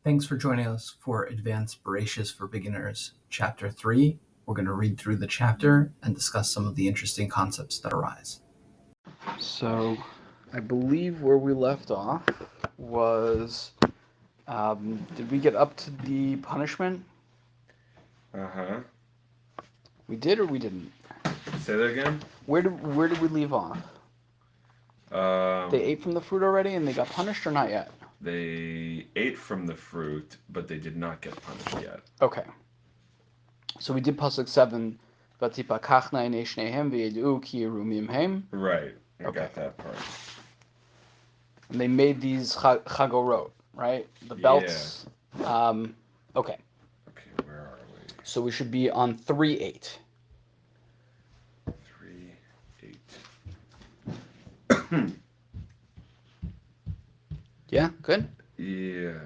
Thanks for joining us for Advanced Bereshis for Beginners, Chapter 3. We're going to read through the chapter and discuss some of the interesting concepts that arise. So, I believe where we left off was, did we get up to the punishment? Uh-huh. We did or we didn't? Say that again? Where did we leave off? They ate from the fruit already and they got punished or not yet? They ate from the fruit, but they did not get punished yet. Okay. So we did pasuk 7. Right. I Got that part. And they made these chagorot, right? The belts. Yeah. Okay. Okay, where are we? So we should be on 3:8. 3:8. Yeah, good? Yeah.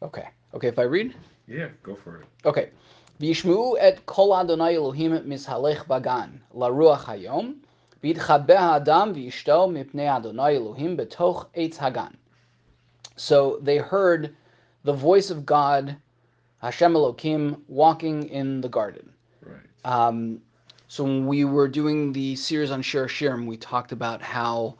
Okay, if I read? Yeah, go for it. Okay. V'yishmeu et kol Adonai Elohim mishalech bagan laruach hayom v'yitchabeh ha'adam v'yishto mipnei Adonai Elohim betoch eitz hagan. So they heard the voice of God, Hashem Elohim, walking in the garden. Right. So when we were doing the series on Shir Shirim, we talked about how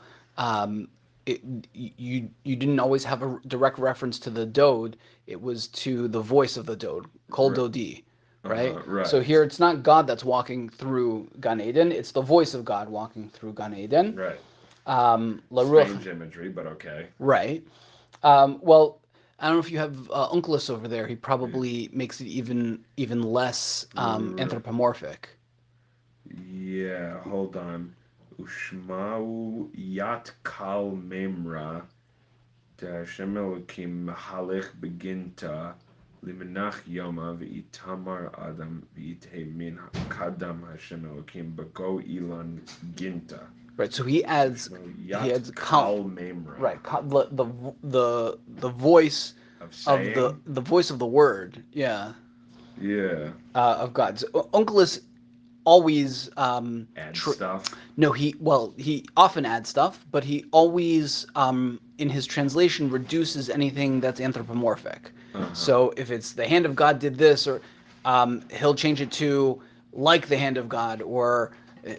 you didn't always have a direct reference to the dode. It was to the voice of the dode, Kol Dodi, right? Right. So here it's not God that's walking through Gan Eden, it's the voice of God walking through Gan Eden. Right. Strange imagery, but okay. Right. Well, I don't know if you have Unclus over there. He probably makes it even less anthropomorphic. Yeah, hold on. Ushmau yat kal memra Hashem Elokim mahalech beginta limenach yoma v'itamar adam v'ithe min kadam Hashem Elokim bago ilan ginta. Right, so he adds kal memra. Right, the voice of the voice of the word, yeah. Yeah. Of God. So Unclus always add stuff. No, he often adds stuff, but he always in his translation reduces anything that's anthropomorphic. So if it's the hand of God did this, or he'll change it to like the hand of God, or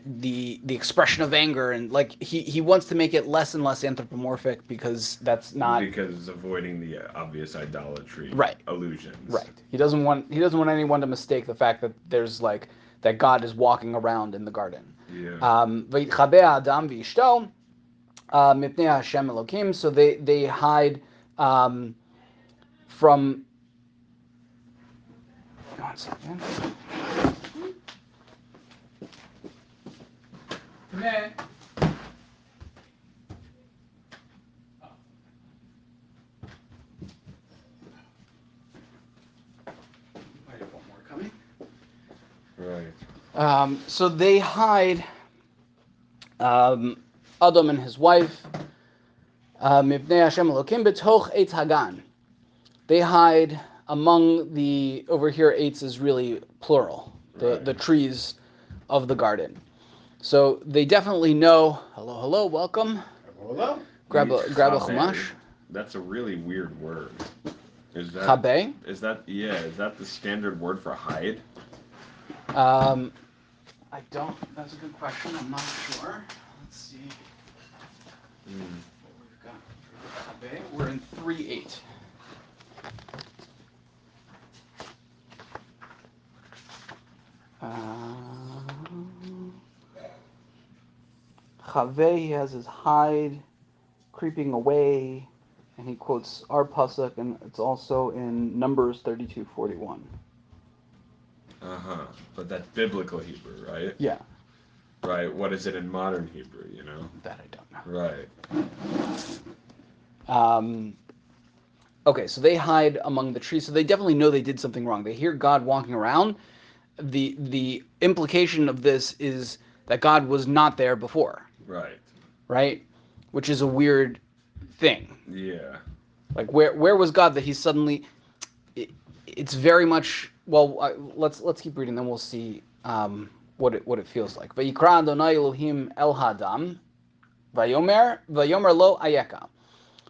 the expression of anger, and like he wants to make it less and less anthropomorphic because that's not, because it's avoiding the obvious idolatry illusions. Right. He doesn't want anyone to mistake the fact that there's like that God is walking around in the garden. Yeah. V'yitchabeh ha'adam v'yishto mipnei Hashem Elokim. So they hide from. One second. Come in. I have one more coming. Right. So they hide Adam and his wife, Mipnei Hashem Elokim betoch eitz hagan. They hide among the, over here eitz is really plural, the trees of the garden. So they definitely know. Hello, welcome. Hello. Grab a chumash. That's a really weird word. Is that Chabeh? Is that the standard word for hide? I don't. That's a good question. I'm not sure. Let's see what we've got for Chabeh. We're in 3:8. Chaveh, he has his hide creeping away, and he quotes our pasuk, and it's also in Numbers 32:41. But that's biblical Hebrew, right? Yeah. Right. What is it in modern Hebrew? You know. That I don't know. Right. Okay, so they hide among the trees. So they definitely know they did something wrong. They hear God walking around. The implication of this is that God was not there before. Right. Right? Which is a weird thing. Yeah. Like where was God that he suddenly? It's very much. Well, let's keep reading, then we'll see what it feels like. Vayikra Adonai Elohim el hadam, vayomer lo ayeka.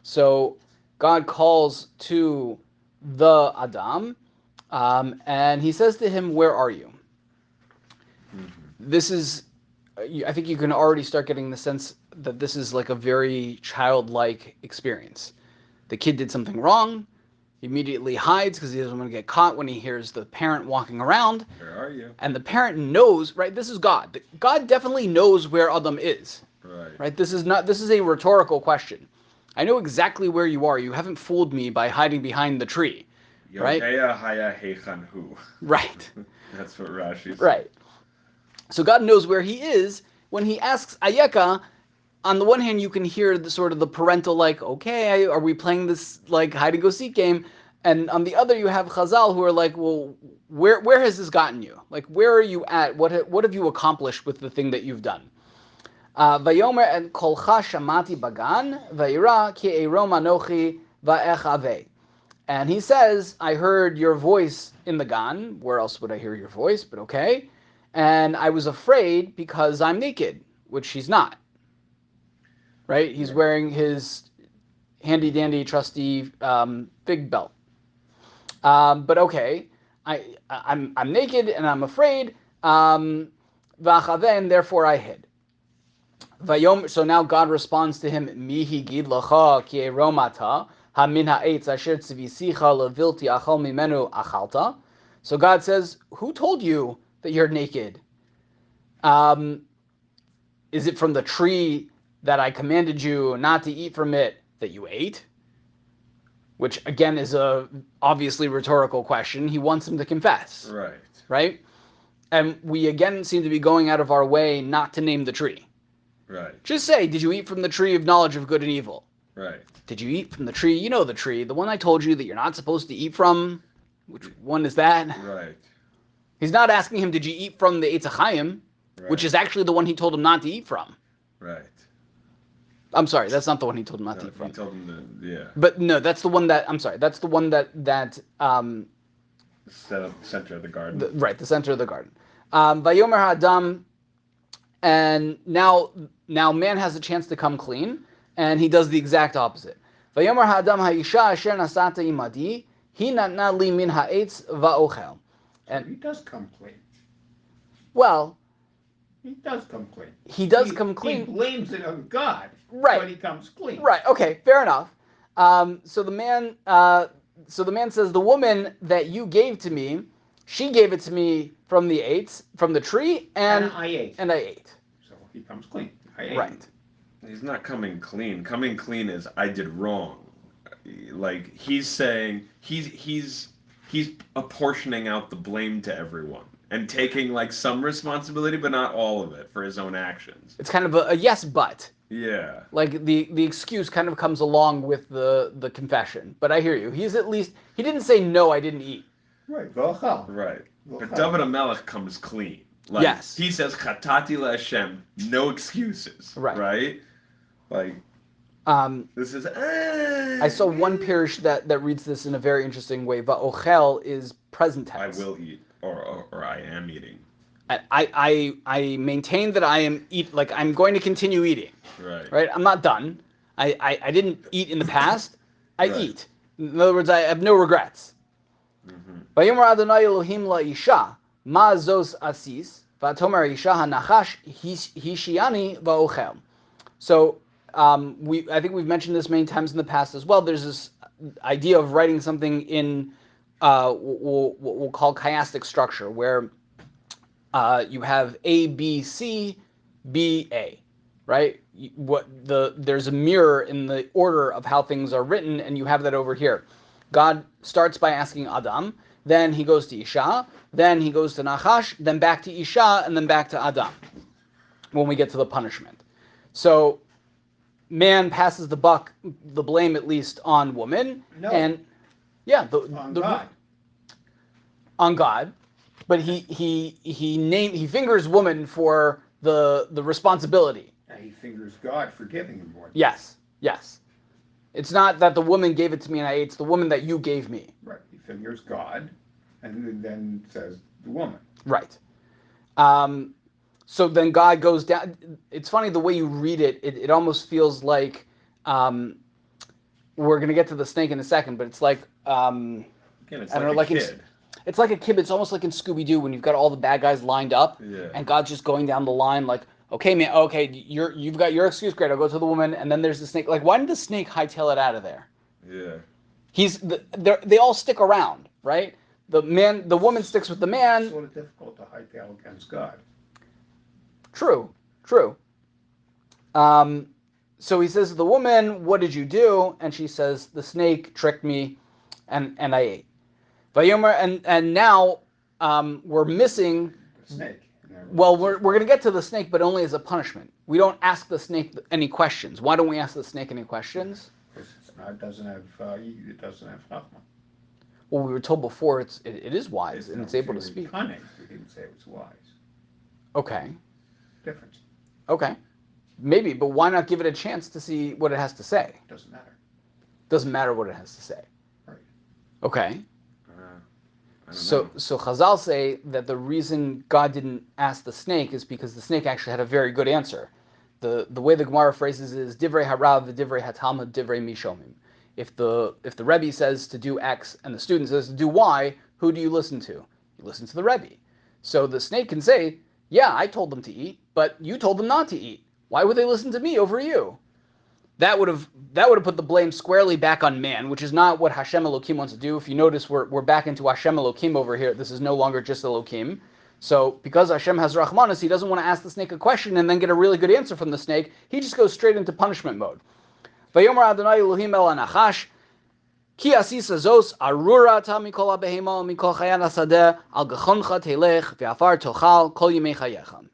So God calls to the Adam, and he says to him, "Where are you?" This is, I think you can already start getting the sense that this is like a very childlike experience. The kid did something wrong. He immediately hides because he doesn't want to get caught when he hears the parent walking around. Where are you? And the parent knows, right? This is God. God definitely knows where Adam is. Right? This is a rhetorical question. I know exactly where you are. You haven't fooled me by hiding behind the tree. Right? Yodea haya heichan hu. Right. That's what Rashi says. Right. So God knows where he is. When he asks Ayeka, on the one hand, you can hear the sort of the parental, like, okay, are we playing this like hide and go seek game? And on the other, you have Chazal who are like, well, where has this gotten you? Like, where are you at? What have you accomplished with the thing that you've done? Vayomer and kolcha shamati bagan vayira ki erom anochi va'ech. And he says, I heard your voice in the gan. Where else would I hear your voice? But okay. And I was afraid because I'm naked, which he's not. Right? He's wearing his handy dandy trusty fig belt. But okay, I'm naked and I'm afraid. And therefore I hid. So now God responds to him, Mihi gid lacha ki eromata hamin ha'etz asher tzivisicha levilti achal mimenu achalta. So God says, who told you that you're naked? Is it from the tree that I commanded you not to eat from it that you ate? Which again is a obviously rhetorical question. He wants him to confess. Right? And we again seem to be going out of our way not to name the tree. Right. Just say, did you eat from the tree of knowledge of good and evil? Right. Did you eat from the tree? You know the tree, the one I told you that you're not supposed to eat from. Which one is that? Right. He's not asking him, did you eat from the Eitz HaChaim, which is actually the one he told him not to eat from. Right. I'm sorry, that's not the one he told him not to eat from. He told him to, yeah. But no, that's the one that, I'm sorry, that's the one that center of the garden. Right, the center of the garden. Vayomer Ha'adam, and now man has a chance to come clean, and he does the exact opposite. Vayomer Ha'adam ha'isha asher nasata imadi, hi natna li min ha'etz va'ochel. And he does come clean. Well, he does come clean. He come clean. He blames it on God, right? But he comes clean. Right. Okay. Fair enough. So the man says, the woman that you gave to me, she gave it to me from the tree, and I ate. And I ate. So he comes clean. I ate. Right. He's not coming clean. Coming clean is I did wrong. Like he's saying he's apportioning out the blame to everyone and taking like some responsibility, but not all of it for his own actions. It's kind of a yes, but. Yeah. Like the excuse kind of comes along with the confession. But I hear you. He didn't say no, I didn't eat. Right. Right. But David HaMelech comes clean. Like, yes. He says Chatati LaHashem, no excuses. Right. Like. This is. I saw one parish that reads this in a very interesting way. Va'ochel is present tense. I will eat, or I am eating. I maintain that I am I'm going to continue eating. Right. I'm not done. I didn't eat in the past. I eat. In other words, I have no regrets. Vayomer Adonai Elohim la'isha ma zos asis va'tomer isha hanachash hishiani va'ochel. So I think we've mentioned this many times in the past as well. There's this idea of writing something in what we'll call chiastic structure, where you have A, B, C, B, A, right? There's a mirror in the order of how things are written, and you have that over here. God starts by asking Adam, then he goes to Isha, then he goes to Nachash, then back to Isha, and then back to Adam when we get to the punishment. So man passes the blame at least on woman, and God. On God. But he fingers woman for the responsibility. And he fingers God for giving him one. Yes. It's not that the woman gave it to me and I ate. It's the woman that you gave me. Right. He fingers God, and then says the woman. Right. So then God goes down. It's funny the way you read it. It almost feels like we're gonna get to the snake in a second, but it's like Again, it's I don't know, a like kid. it's like a kid. It's almost like in Scooby-Doo when you've got all the bad guys lined up, and God's just going down the line like, okay, man, okay, you've got your excuse, great. I'll go to the woman, and then there's the snake. Like, why did the snake hightail it out of there? They all stick around, right? The woman sticks with the man. It's sort of difficult to hightail against God. True. So he says to the woman, "What did you do?" And she says, "The snake tricked me, and I ate." Vayomer, and now we're missing The snake. Well, we're going to get to the snake, but only as a punishment. We don't ask the snake any questions. Why don't we ask the snake any questions? Because it doesn't have chachma. Well, we were told before it is wise and it's able to speak. Cunning. We didn't say it was wise. Okay. Difference. Okay. Maybe, but why not give it a chance to see what it has to say? Doesn't matter. Doesn't matter what it has to say. Right. Okay. I don't So Chazal say that the reason God didn't ask the snake is because the snake actually had a very good answer. The way the Gemara phrases it is divrei harav, divrei hatalmud, divrei mishomim. If the Rebbe says to do X and the student says to do Y, who do you listen to? You listen to the Rebbe. So the snake can say, yeah, I told them to eat, but you told them not to eat. Why would they listen to me over you? That would have put the blame squarely back on man, which is not what Hashem Elokim wants to do. If you notice, we're back into Hashem Elokim over here. This is no longer just Elokim. So because Hashem has Rahmanas, he doesn't want to ask the snake a question and then get a really good answer from the snake. He just goes straight into punishment mode. Vayomer Adonai Elohim el anachash, ki asisa zos arura ta mikol habehema mikol chayan hasadeh al gachoncha telech ve'afar tochal kol yimei chayecha.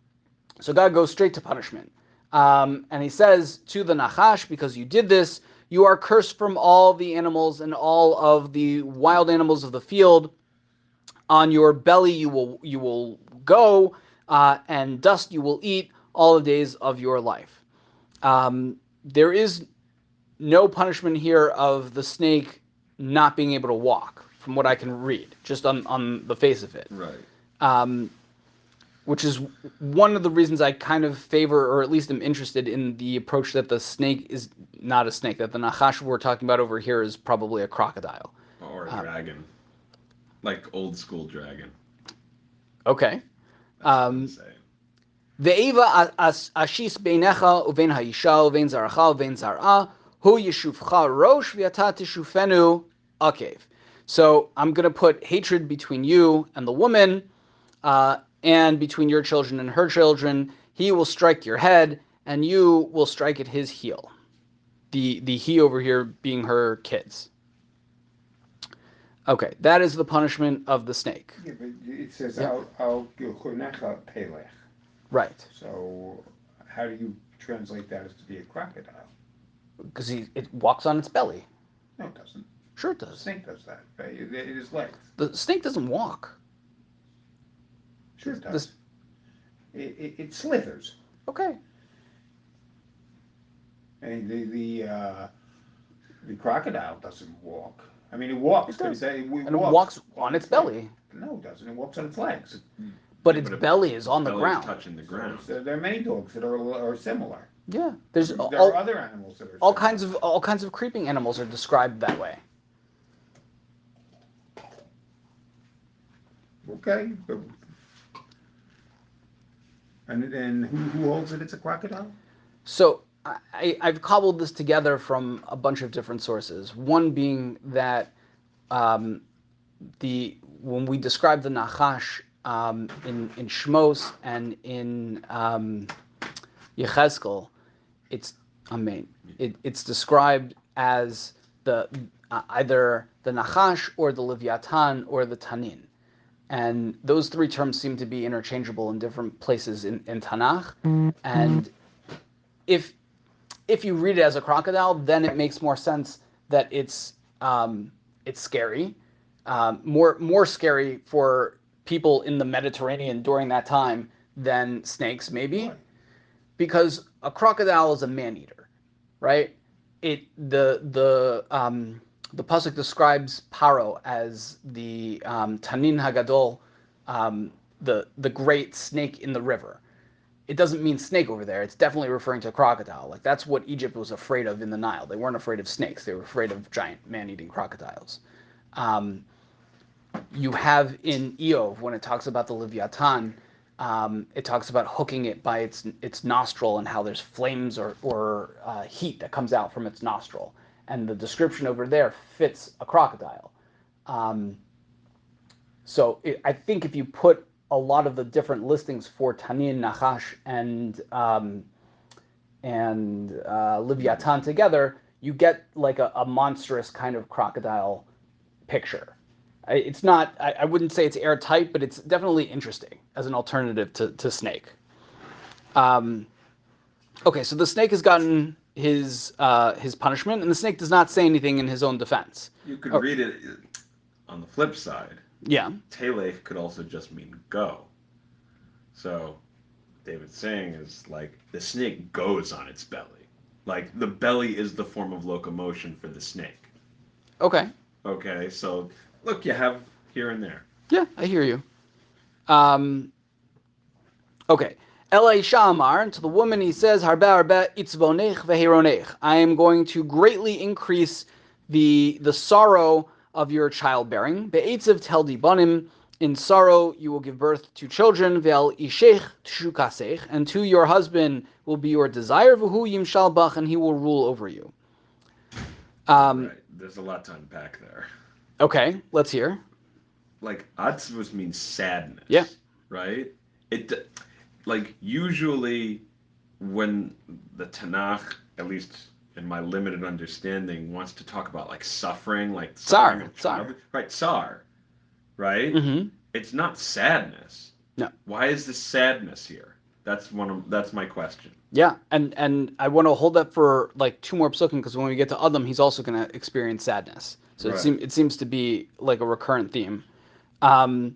So God goes straight to punishment. And he says to the Nachash, because you did this, you are cursed from all the animals and all of the wild animals of the field. On your belly you will go, and dust you will eat all the days of your life. There is no punishment here of the snake not being able to walk, from what I can read, just on the face of it. Right. Which is one of the reasons I kind of favor, or at least am interested in the approach that the snake is not a snake, that the Nachash we're talking about over here is probably a crocodile. Or a dragon. Like old school dragon. Okay. That's what I'm saying. Ve'eva ashis beinecha uvein ha'isha uvein zaracha uvein zar'a hu yeshuvcha rosh v'yata tishufenu akev. So I'm going to put hatred between you and the woman, and between your children and her children. He will strike your head, and you will strike at his heel. The he over here being her kids. Okay, that is the punishment of the snake. Yeah, but it says Yeah. al gilchonecha pelech. Right. So how do you translate that as to be a crocodile? Because it walks on its belly. No, it doesn't. Sure it The does. snake does that. It is legs. The snake doesn't walk. Sure it does. It slithers. Okay. And the crocodile doesn't walk. I mean, it walks. It does. But And it walks on its belly. No, it doesn't. It walks on its legs. But its belly is on the Belly's ground. touching the ground. So there are many dogs that are similar. Yeah. There's There are other animals that are all similar. kinds of creeping animals are described that way. Okay. And then who holds it? It's a crocodile? So I've cobbled this together from a bunch of different sources. One being that when we describe the Nachash in Shmos and in Yechezkel, it's described as the either the Nachash or the Leviathan or the Tanin. And those three terms seem to be interchangeable in different places in Tanach. And if you read it as a crocodile, then it makes more sense that it's scary, more scary for people in the Mediterranean during that time than snakes, maybe, because a crocodile is a man-eater, right? The pasuk describes Paro as the Tanin Hagadol, the great snake in the river. it doesn't mean snake over there. It's definitely referring to crocodile. Like that's what Egypt was afraid of in the Nile. They weren't afraid of snakes. They were afraid of giant man-eating crocodiles. You have in Eov, when it talks about the Leviathan, it talks about hooking it by its nostril and how there's flames or heat that comes out from its nostril. And the description over there fits a crocodile. I think if you put a lot of the different listings for Tanin, Nachash, and Leviathan together, you get like a monstrous kind of crocodile picture. It's not. I wouldn't say it's airtight, but it's definitely interesting as an alternative to snake. Okay, so the snake has gotten his punishment, and the snake does not say anything in his own defense. You could read it on the flip side. Yeah. Telech could also just mean go. So David's saying is like the snake goes on its belly. Like the belly is the form of locomotion for the snake. Okay. Okay, so look, you have here and there. Yeah, I hear you. Okay. Elay Shamar, and to the woman he says, Harbe harbe itzvonech veheronech. I am going to greatly increase the sorrow of your childbearing. Be'etziv teldi banim. In sorrow you will give birth to children. Ve'al ishech tshukasech. And to your husband will be your desire. V'hu yimshal bach, and he will rule over you. Right. There's a lot to unpack there. Okay, let's hear. Like atzvus means sadness. Yeah. Right? It like usually when the Tanach, at least in my limited understanding, wants to talk about like suffering, like Tsar. Right, tsar. Right? Mm-hmm. It's not sadness. No. Why is this sadness here? That's my question. Yeah, and I want to hold that for like two more psukim, because when we get to Adam, he's also going to experience sadness. So right. it seems to be like a recurrent theme. The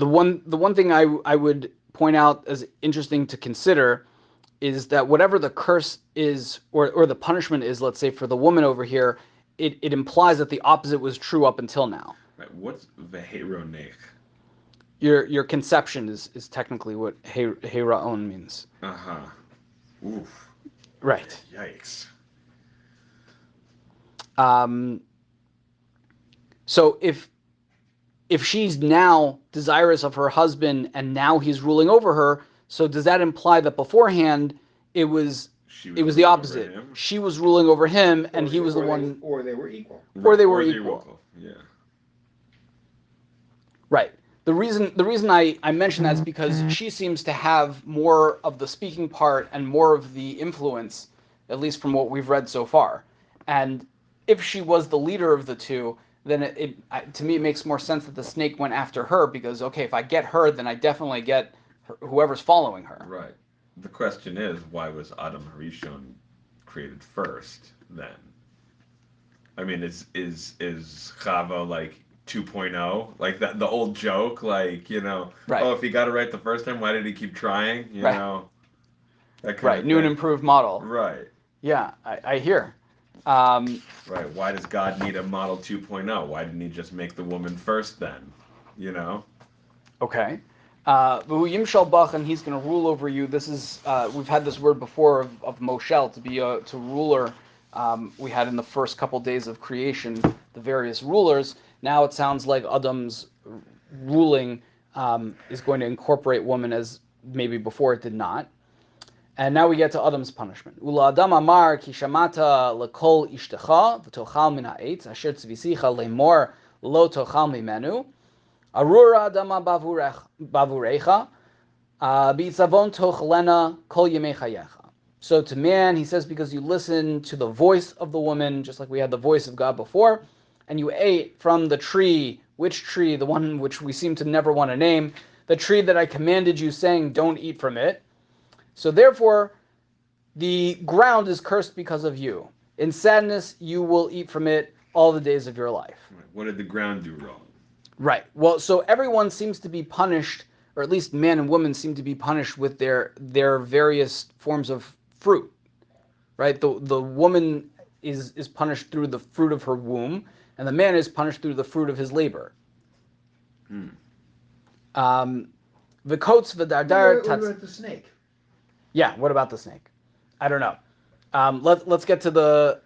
one thing I would point out as interesting to consider is that whatever the curse is or the punishment is, let's say for the woman over here, it implies that the opposite was true up until now. Right. What's veheronech? Your conception is technically what heiraon means. Uh-huh. Oof. Right. Yikes. So if she's now desirous of her husband and now he's ruling over her, so does that imply that beforehand it was the opposite? She was ruling over him and he was the one. Or they were equal. Or they were equal. Yeah. Right. The reason I mention that is because she seems to have more of the speaking part and more of the influence, at least from what we've read so far. And if she was the leader of the two, then to me it makes more sense that the snake went after her, because okay, if I get her, then I definitely get whoever's following her. Right. The question is, why was Adam Harishon created first then? I mean, is Chava like 2.0, like that, the old joke, like, right. Oh, if he got it right the first time, why did he keep trying? You right. know, that kind right. of New thing. and improved model. Right. Yeah, I hear. Right. Why does God need a model 2.0? Why didn't he just make the woman first then? Okay. Yimshal Bach, and he's going to rule over you. This is we've had this word before of Moshel, to ruler. We had in the first couple days of creation the various rulers. Now it sounds like Adam's ruling is going to incorporate woman, as maybe before it did not. And now we get to Adam's punishment. Ula Adam amar ki shamata lekol ishtecha v'tochal min ha'etz asher tzvisicha lemor lo tochal mimenu arura adama bavurecha b'itzavon tochlena kol yemei chayecha. So to man, he says, because you listen to the voice of the woman, just like we had the voice of God before, and you ate from the tree. Which tree? The one which we seem to never want to name. The tree that I commanded you, saying, don't eat from it. So therefore, the ground is cursed because of you. In sadness, you will eat from it all the days of your life. What did the ground do wrong? Right. Well, so everyone seems to be punished, or at least man and woman seem to be punished with their various forms of fruit. Right. The woman is punished through the fruit of her womb, and the man is punished through the fruit of his labor. V'kotes v'dardar What tats. about the snake? Yeah, what about the snake? I don't know. Let's get to the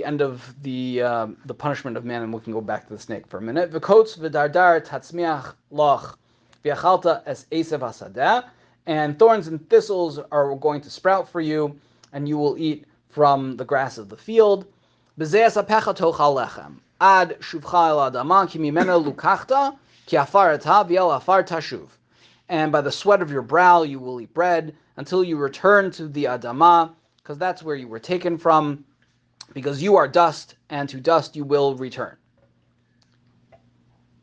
end of the punishment of man, and we can go back to the snake for a minute. V'kotes v'dardar tatzmiach loch v'achalta es esev hasadeh, and thorns and thistles are going to sprout for you, and you will eat from the grass of the field. B'zeh asapecha tochal lechem ad shuvcha el adama ki mimena lukachta ki afar eta v'el afar tashuv. And by the sweat of your brow you will eat bread until you return to the Adamah, because that's where you were taken from, because you are dust, and to dust you will return.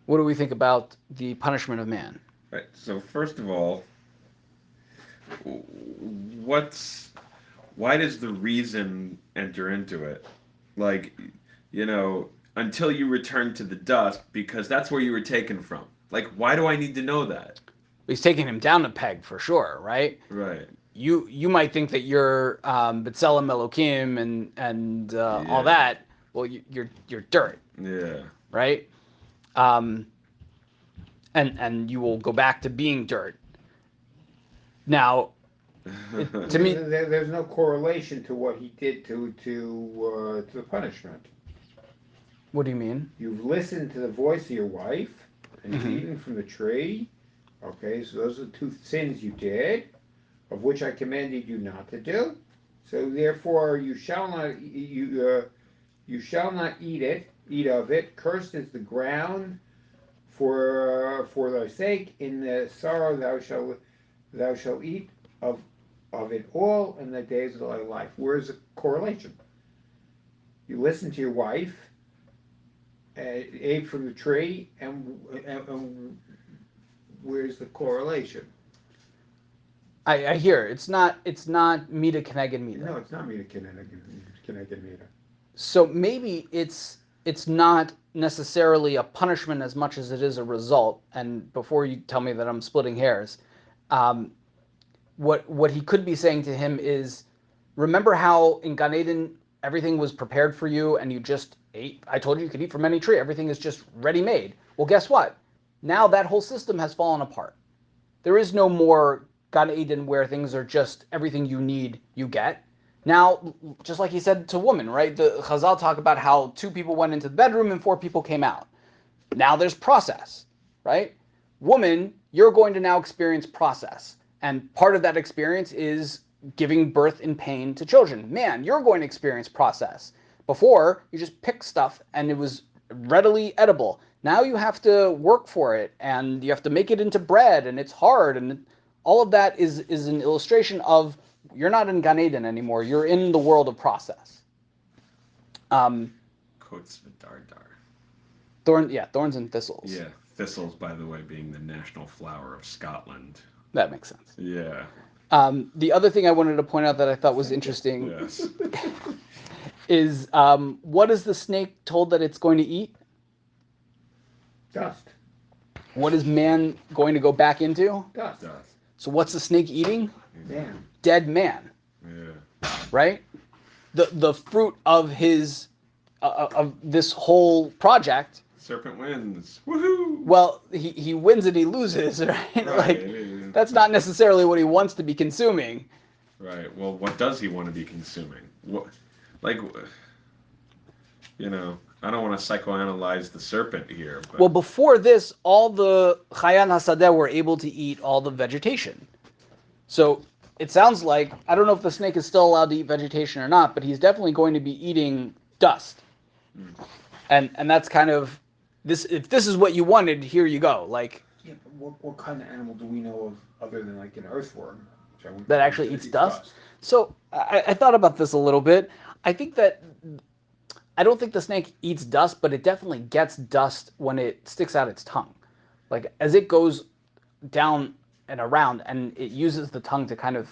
What do we think about the punishment of man? Right. So first of all, why does the reason enter into it? Like, until you return to the dust, because that's where you were taken from. Like, why do I need to know that? He's taking him down a peg for sure, right? Right. You might think that you're B'Tselem Elokim and all that. Well, you're dirt. Yeah. Right? And you will go back to being dirt. Now, to me, there's no correlation to what he did to the punishment. What do you mean? You've listened to the voice of your wife and you've eaten from the tree. Okay, so those are the two sins you did, of which I commanded you not to do. So therefore, you shall not eat of it. Cursed is the ground for thy sake. In the sorrow thou shalt eat of it all in the days of thy life. Where's the correlation? You listen to your wife, ate from the tree, and where's the correlation? I hear it's not mita keneged mita. No, it's not mita keneged mita. So maybe it's not necessarily a punishment as much as it is a result. And before you tell me that I'm splitting hairs, what he could be saying to him is, remember how in Gan Eden everything was prepared for you and you just ate? I told you could eat from any tree. Everything is just ready-made. Well, guess what? Now that whole system has fallen apart. There is no more Gan Eden where things are just everything you need, you get. Now, just like he said to woman, right? The Chazal talk about how 2 people went into the bedroom and 4 people came out. Now there's process, right? Woman, you're going to now experience process. And part of that experience is giving birth in pain to children. Man, you're going to experience process. Before, you just picked stuff and it was readily edible. Now you have to work for it and you have to make it into bread and it's hard. And all of that is an illustration of you're not in Gan Eden anymore. You're in the world of process. Quotes Dardar. Thorns and thistles. Yeah, thistles, by the way, being the national flower of Scotland. That makes sense. Yeah. The other thing I wanted to point out that I thought was interesting Yes. is what is the snake told that it's going to eat? Dust. What is man going to go back into? Dust. So what's the snake eating? Man. Dead man. Yeah. Right? The fruit of his of this whole project. Serpent wins. Woohoo! Well, he wins and he loses, right? Like that's not necessarily what he wants to be consuming. Right. Well, what does he want to be consuming? What, like, I don't want to psychoanalyze the serpent here. But... Well, before this, all the Chayan HaSadeh were able to eat all the vegetation. So it sounds like, I don't know if the snake is still allowed to eat vegetation or not, but he's definitely going to be eating dust. And that's kind of, this. If this is what you wanted, here you go. Like, yeah, but what kind of animal do we know of other than like an earthworm? That actually eats dust? So I thought about this a little bit. I don't think the snake eats dust, but it definitely gets dust when it sticks out its tongue. Like as it goes down and around and it uses the tongue to kind of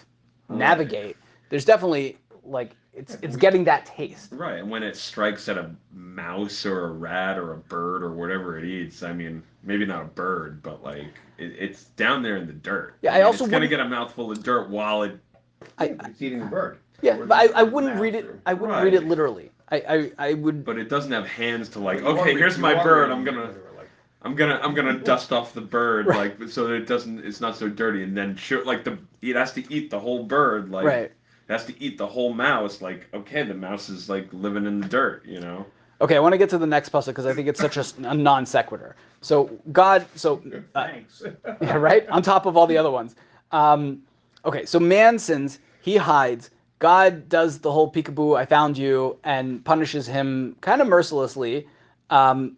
navigate, there's definitely like it's getting that taste. Right, and when it strikes at a mouse or a rat or a bird or whatever it eats, I mean, maybe not a bird, but like it's down there in the dirt. Yeah, I also it's gonna get a mouthful of dirt while it's eating the bird. Yeah, but I wouldn't read it. I wouldn't read it literally. I would. But it doesn't have hands to like. Okay, here's my bird. I'm gonna. I'm gonna dust off the bird Right. like so that it's not so dirty, and then like it has to eat the whole bird, like Right. it has to eat the whole mouse. Like, okay, the mouse is like living in the dirt, you know. Okay, I want to get to the next pasuk because I think it's such a non sequitur. So God, Thanks. yeah, right on top of all the other ones. Okay, so man sins, he hides. God does the whole peekaboo, I found you, and punishes him kind of mercilessly. Um,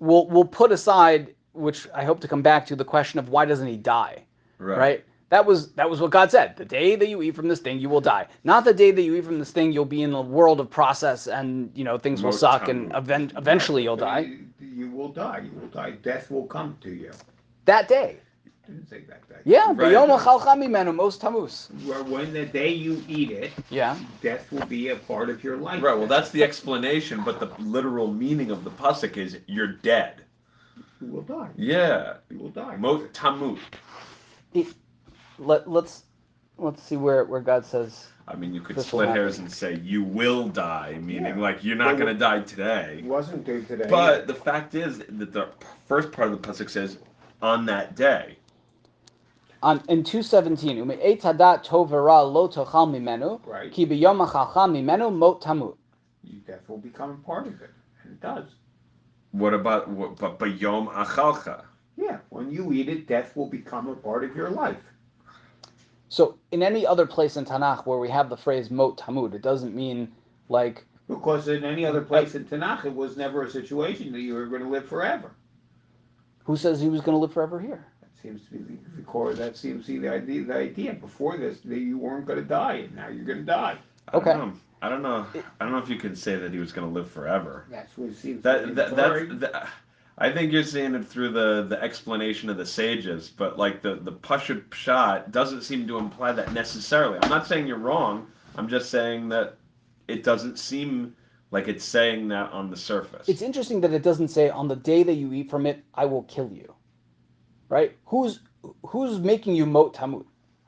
we'll put aside, which I hope to come back to, the question of why doesn't he die, Right. right? That was what God said. The day that you eat from this thing, you will die. Not the day that you eat from this thing, you'll be in a world of process, and things will Mot suck, and tamut. eventually you'll die. You will die. You will die. Death will come to you. That day. Didn't say that. Yeah, Right. b'yom achalcha mimenu mos tamus. When the day you eat it, Yeah. death will be a part of your life. Right. Well, that's the explanation, but the literal meaning of the pasuk is you're dead. You will die. Yeah. You will die. Mot tamut. Let's see where God says. I mean, you could This will split happen. hairs and say you will die, meaning Yeah. like you're not Well, going to die today. It wasn't due today. But the fact is that the first part of the pasuk says on that day. In 2:17, ume'et hadat tov v'ra lo tochal mimenu, Right. ki b'yom achalcha mimenu mot tamut. Death will become a part of it, and it does. What about but bayom achalcha? Yeah. When you eat it, death will become a part of your life. So in any other place in Tanach where we have the phrase mot tamut, it doesn't mean like Because in any other place in Tanakh, it was never a situation that you were going to live forever. who says he was going to live forever here. That seems to be the core. That seems to be the idea. The idea before this, that you weren't going to die, and now you're going to die. Okay. I don't know if you can say that he was going to live forever. That's what it seems. That I think you're seeing it through the explanation of the sages, but like the Pashut Pshat doesn't seem to imply that necessarily. I'm not saying you're wrong. I'm just saying that it doesn't seem like it's saying that on the surface. It's interesting that it doesn't say on the day that you eat from it, I will kill you. Right? Who's making you mot tamut?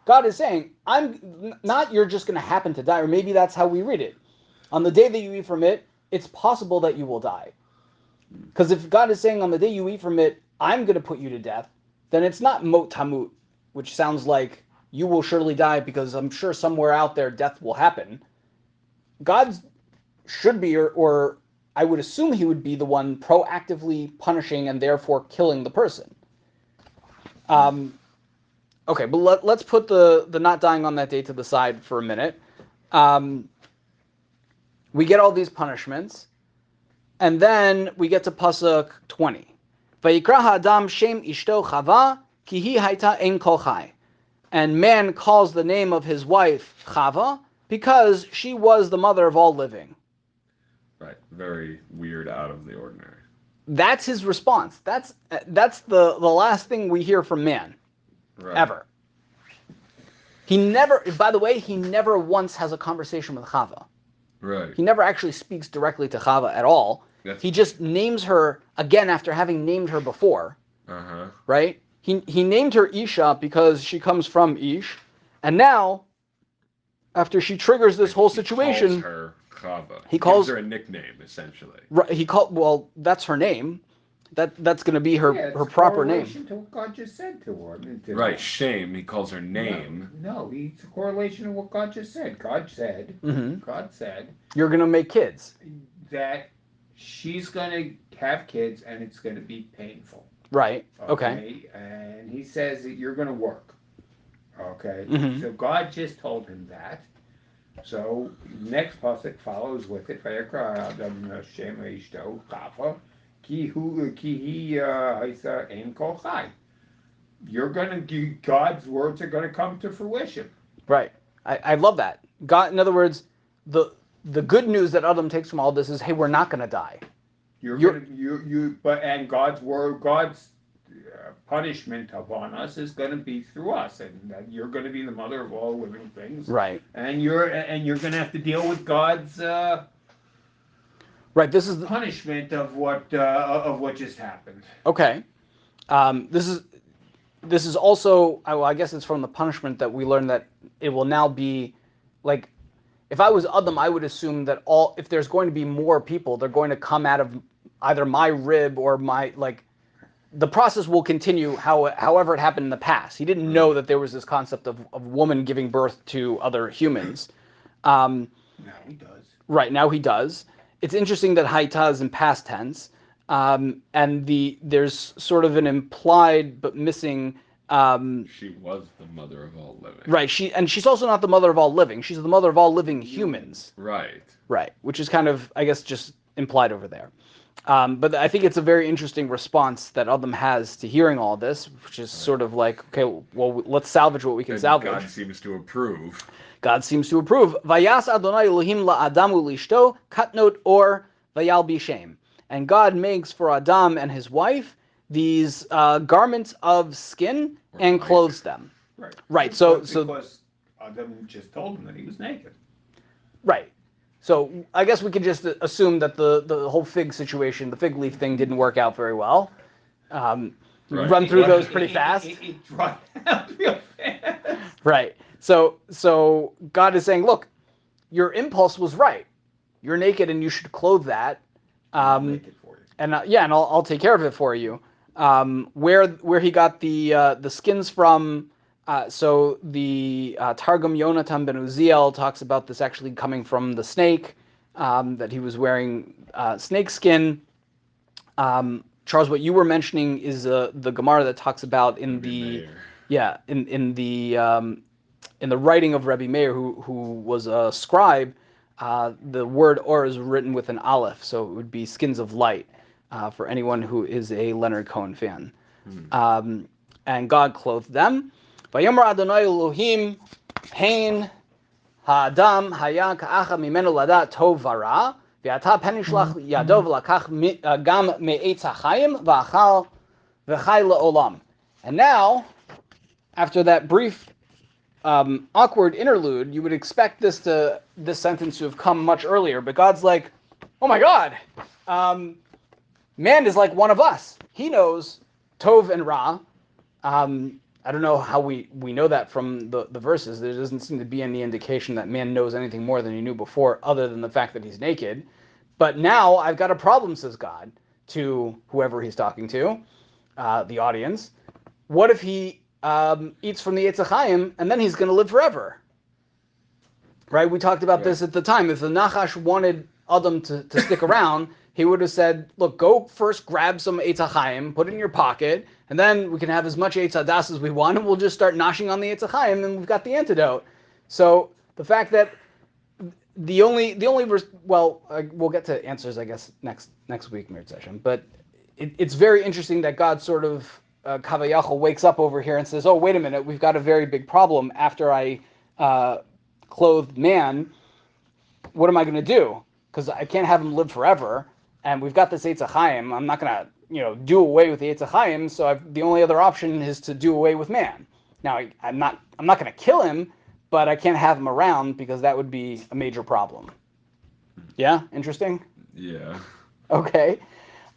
God is saying, I'm not you're just going to happen to die, or maybe that's how we read it. On the day that you eat from it, it's possible that you will die. Because if God is saying on the day you eat from it, I'm going to put you to death, then it's not mot tamut, which sounds like you will surely die because I'm sure somewhere out there death will happen. God should be, or I would assume he would be the one proactively punishing and therefore killing the person. Okay, but let's put the not dying on that day to the side for a minute. We get all these punishments, and then we get to pasuk 20. Vayikra ha'adam shem ishto Chava ki hi hayta ein kol chai. And man calls the name of his wife Chava because she was the mother of all living. Right. Very weird, out of the ordinary. That's his response. That's the last thing we hear from man. Right. Ever. He never, by the way, he never once has a conversation with Chava. Right. He never actually speaks directly to Chava at all. He just names her again after having named her before. Uh-huh. Right? He named her Isha because she comes from Ish. And now, after she triggers this whole situation, He calls her Chava. He calls gives her a nickname, essentially. Right, well, that's her name. That's going to be her proper name. To what God just said to her. Right, shame. He calls her name. No, it's a correlation to what God just said. God said, You're going to make kids. That she's going to have kids and it's going to be painful. Right. Okay. And he says that you're going to work. Okay. Mm-hmm. So God just told him that. So next pasuk follows with it. You're gonna do, God's words are gonna come to fruition. Right. I love that. God, in other words, the good news that Adam takes from all this is, hey, we're not gonna die. And God's word, God's punishment upon us is going to be through us, and that you're going to be the mother of all living things, right? And you're going to have to deal with God's right. This is the punishment of what just happened. Okay, this is also, I guess it's from the punishment that we learn that it will now be like, if I was Adam, I would assume that if there's going to be more people, they're going to come out of either my rib or my the process will continue however it happened in the past. He didn't know that there was this concept of woman giving birth to other humans. Now he does. Right, now he does. It's interesting that Haita is in past tense, and there's sort of an implied but missing. She was the mother of all living. Right, she's also not the mother of all living. She's the mother of all living humans. Right. Right, which is kind of, I guess, just implied over there. But I think it's a very interesting response that Adam has to hearing all this, which is sort of like, okay, well, let's salvage what we can salvage. God seems to approve. God seems to approve. Vayas Adonai Elohim la'adam u'lishto katnot or vayal bishem. And God makes for Adam and his wife these garments of skin and clothes them. Right. Right. So because Adam just told him that he was naked. Right. So I guess we could just assume that the whole fig situation, the fig leaf thing, didn't work out very well. Run through those pretty fast. It dried out real fast. Right. So God is saying, look, your impulse was right. You're naked and you should clothe that. I'll make it for you. And and I'll take care of it for you. Where he got the skins from. So the Targum Yonatan ben Uziel talks about this actually coming from the snake, that he was wearing snake skin. Charles, what you were mentioning is the Gemara that talks about in the writing of Rebbe Meir, who was a scribe. The word or is written with an aleph, so it would be skins of light for anyone who is a Leonard Cohen fan. And God clothed them. Vayomer Adonai Elohim hein ha'adam haya ka'acha mimenu ladat tov v'ra v'ata pen yishlach yado v'lakach gam me'etz ha'chayim v'achal v'chai la'olam. And now, after that brief awkward interlude, you would expect this sentence to have come much earlier, but God's like, oh my God, man is like one of us. He knows Tov and Ra. I don't know how we know that from the verses. There doesn't seem to be any indication that man knows anything more than he knew before, other than the fact that he's naked. But now I've got a problem, says God, to whoever he's talking to, the audience. What if he eats from the Eitz HaChaim and then he's going to live forever? Right? We talked about this at the time. If the Nachash wanted Adam to stick around, he would have said, look, go first grab some Eitz HaChaim, put it in your pocket, and then we can have as much Eitz HaDas as we want, and we'll just start noshing on the Eitz HaChaim, and we've got the antidote. So the fact that we'll get to answers, I guess, next week, Mir session, but it's very interesting that God sort of, Kavayachal wakes up over here and says, oh, wait a minute, we've got a very big problem after I clothed man. What am I going to do? Because I can't have him live forever. And we've got this Eitz HaChaim. I'm not going to, do away with the Eitz HaChaim. So the only other option is to do away with man. Now, I'm not going to kill him, but I can't have him around because that would be a major problem. Yeah? Interesting? Yeah. Okay.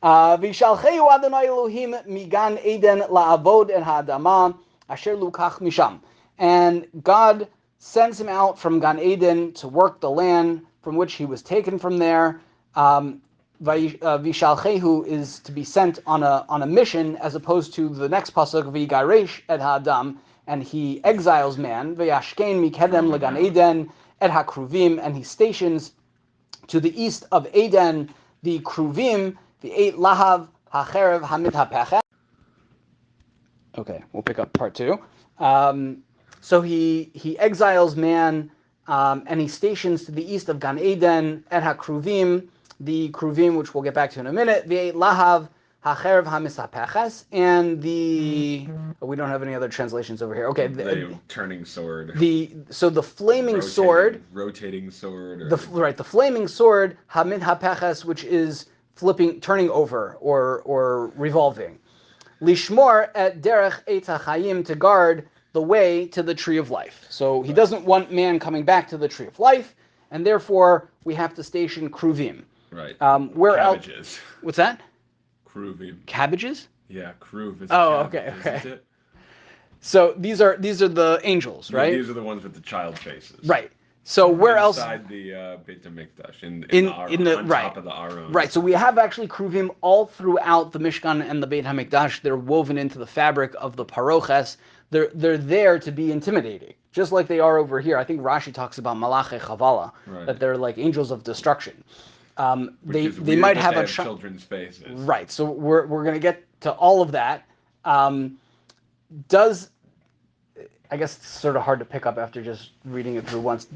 Vishalcheu Adonai Elohim migan Eden la'avod en ha'adama asher lukach misham. And God sends him out from Gan Eden to work the land from which he was taken from there. Vishalchehu is to be sent on a mission, as opposed to the next pasuk, Vigaresh et ha'adam, and he exiles man. Vayashkein mikedem legan Eden et ha'kruvim, and he stations to the east of Eden the kruvim, the eight lahav hacherev hamithapecha. Okay, we'll pick up part 2. So he exiles man, and he stations to the east of Gan Eden et hakruvim, the kruvim, which we'll get back to in a minute, the lahav hacherev hamisapeches, and we don't have any other translations over here. Okay, the turning sword. The flaming sword, rotating sword. The flaming sword hamid hapeches, which is turning over or revolving. Lishmor et derech Eitz HaChaim, to guard the way to the tree of life. So he doesn't want man coming back to the tree of life, and therefore we have to station kruvim. Right. Where Cabbages. else? What's that? Kruvim. Cabbages? Yeah, kruv is. Okay. So these are the angels, right? Yeah, these are the ones with the child faces. Right. So where else? Inside the Beit HaMikdash, in the Aron, on top of the Aron. Right. So we have actually kruvim all throughout the Mishkan and the Beit HaMikdash. They're woven into the fabric of the paroches. They're there to be intimidating, just like they are over here. I think Rashi talks about malache chavala, that they're like angels of destruction. They might have children's faces. Right. So we're going to get to all of that. I guess it's sort of hard to pick up after just reading it through once.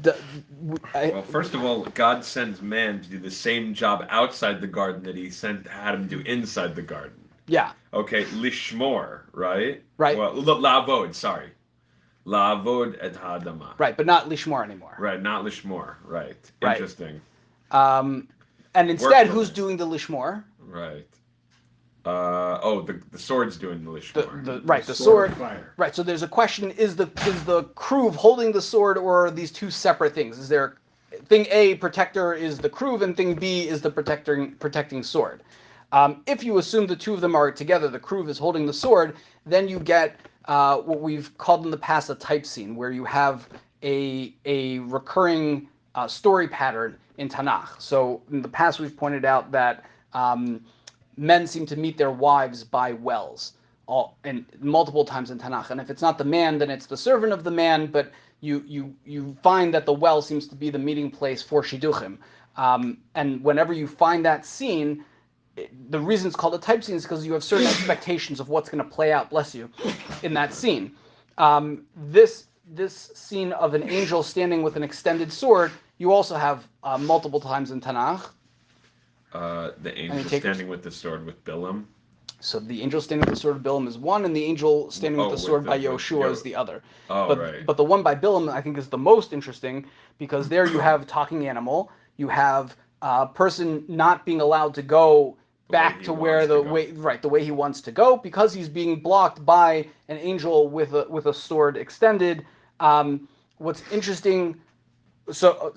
Well, first of all, God sends man to do the same job outside the garden that he had him do inside the garden. Yeah. Okay, lishmor, right? Right. Well, la'avod, sorry. La'avod et ha'adama. Right, but not lishmor anymore. Right, not lishmor, right. Right. Interesting. And instead, who's doing the lishmor? Right. The sword's doing the lishmor. The sword. Fire. Right. So there's a question: is the kruv holding the sword, or are these two separate things? Is there thing A, protector, is the kruv, and thing B is the protecting sword? If you assume the two of them are together, the kruv is holding the sword, then you get what we've called in the past a type scene, where you have a recurring story pattern in Tanach. So in the past, we've pointed out that men seem to meet their wives by wells, and multiple times in Tanakh. And if it's not the man, then it's the servant of the man. But you find that the well seems to be the meeting place for shidduchim. And whenever you find that scene, the reason it's called a type scene is because you have certain expectations of what's going to play out, bless you, in that scene. This scene of an angel standing with an extended sword, you also have multiple times in Tanakh. The angel standing with the sword with Bilam. So the angel standing with the sword of Bilam is one, and the angel standing with the sword by Yoshua is the other. But the one by Bilam, I think, is the most interesting, because there you have talking animal, you have a person not being allowed to go back to where the way he wants to go, because he's being blocked by an angel with a sword extended. What's interesting, so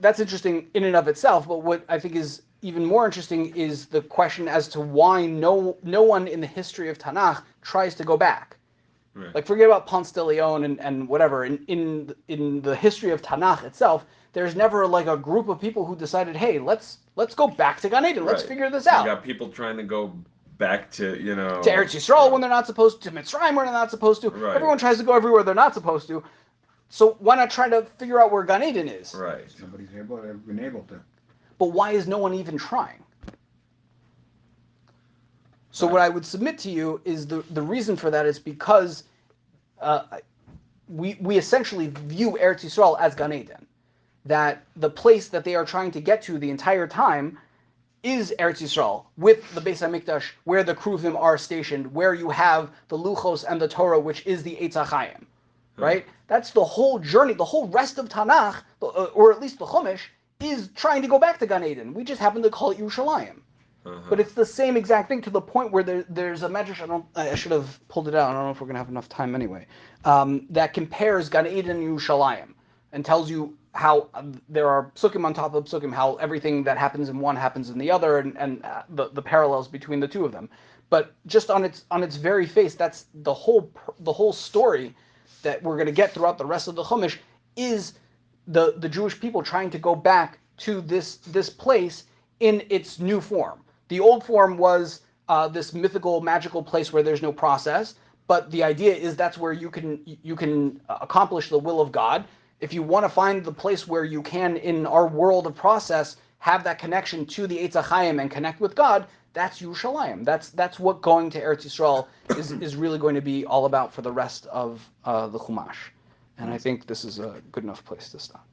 that's interesting in and of itself. But what I think is even more interesting is the question as to why no one in the history of Tanakh tries to go back. Right. Like, forget about Ponce de Leon and whatever. In the history of Tanakh itself, there's never like a group of people who decided, hey, let's go back to Gan Eden. Let's figure this out. You got people trying to go back to to Eretz Yisrael when they're not supposed to Mitzrayim when they're not supposed to. Right. Everyone tries to go everywhere they're not supposed to. So why not try to figure out where Gan Eden is? Right. Somebody's been able to. But why is no one even trying? So what I would submit to you is the reason for that is because we essentially view Eretz Yisrael as Gan Eden. That the place that they are trying to get to the entire time is Eretz Yisrael, with the Beis HaMikdash, where the Kruvim are stationed, where you have the Luchos and the Torah, which is the Eitz HaChaim. Right? That's the whole journey. The whole rest of Tanakh, or at least the Chumash, is trying to go back to Gan Eden. We just happen to call it Yerushalayim. But it's the same exact thing, to the point where there's a medrash, I should have pulled it out, I don't know if we're going to have enough time anyway, that compares Gan Eden and Yerushalayim and tells you how there are psukim on top of psukim, how everything that happens in one happens in the other, and the parallels between the two of them. But just on its very face, that's the whole story that we're going to get throughout the rest of the Chumash, is the Jewish people trying to go back to this place in its new form. The old form was this mythical, magical place where there's no process, but the idea is that's where you can accomplish the will of God. If you want to find the place where you can, in our world of process, have that connection to the Eitz HaChaim and connect with God, that's Yerushalayim. That's what going to Eretz Yisrael is really going to be all about for the rest of the Chumash. And I think this is a good enough place to stop.